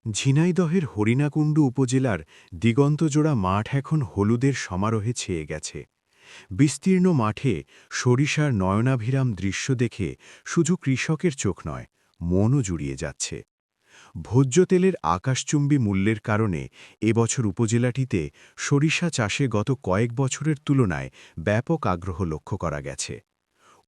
ঝিনাইদহের হরিণাকুণ্ডু উপজেলার দিগন্তজোড়া মাঠ এখন হলুদের সমারোহে ছেয়ে গেছে। বিস্তীর্ণ মাঠে সরিষার নয়নাভিরাম দৃশ্য দেখে শুধু কৃষকের চোখ নয়, মনও জুড়িয়ে যাচ্ছে। ভোজ্য তেলের আকাশচুম্বী মূল্যের কারণে এবছর উপজেলাটিতে সরিষা চাষে গত কয়েক বছরের তুলনায় ব্যাপক আগ্রহ লক্ষ্য করা গেছে।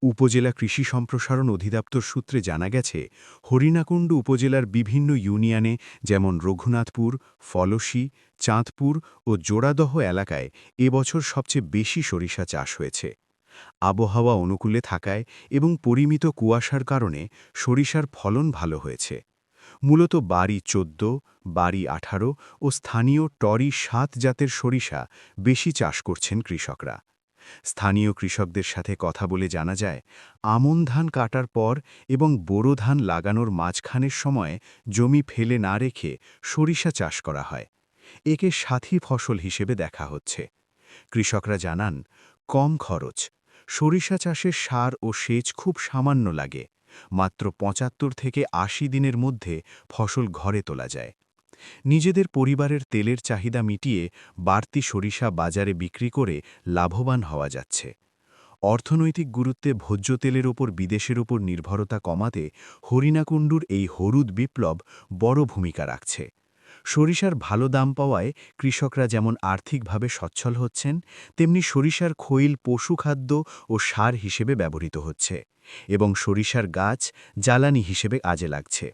উপজেলা কৃষি সম্প্রসারণ অধিদপ্তর সূত্রে জানা গেছে, হরিণাকুণ্ডু উপজেলার বিভিন্ন ইউনিয়নে যেমন রঘুনাথপুর, ফলসী, চাঁদপুর ও জোড়াদহ এলাকায় এবছর সবচেয়ে বেশি সরিষা চাষ হয়েছে। আবহাওয়া অনুকূলে থাকায় এবং পরিমিত কুয়াশার কারণে সরিষার ফলন ভালো হয়েছে। মূলত বাড়ি ১৪, বাড়ি ১৮ ও স্থানীয় টরি ৭ জাতের সরিষা বেশি চাষ করছেন কৃষকরা। স্থানীয় কৃষকদের সাথে কথা বলে জানা যায়, আমন ধান কাটার পর এবং বোরো ধান লাগানোর মাঝখানের সময় জমি ফেলে না রেখে সরিষা চাষ করা হয়। একে সাথী ফসল হিসেবে দেখা হচ্ছে। কৃষকরা জানান, কম খরচ, সরিষা চাষের সার ও সেচ খুব সামান্য লাগে, মাত্র ৭৫ থেকে ৮০ দিনের মধ্যে ফসল ঘরে তোলা যায়। নিজেদের পরিবারের তেলের চাহিদা মিটিয়ে বাড়তি সরিষা বাজারে বিক্রি করে লাভবান হওয়া যাচ্ছে। অর্থনৈতিক গুরুত্বে ভোজ্য তেলের ওপর বিদেশের ওপর নির্ভরতা কমাতে হরিণাকুণ্ডুর এই হলুদ বিপ্লব বড় ভূমিকা রাখছে। সরিষার ভালো দাম পাওয়ায় কৃষকরা যেমন আর্থিকভাবে সচ্ছল হচ্ছেন, তেমনি সরিষার খৈল পশুখাদ্য ও সার হিসেবে ব্যবহৃত হচ্ছে এবং সরিষার গাছ জ্বালানি হিসেবে কাজে লাগছে।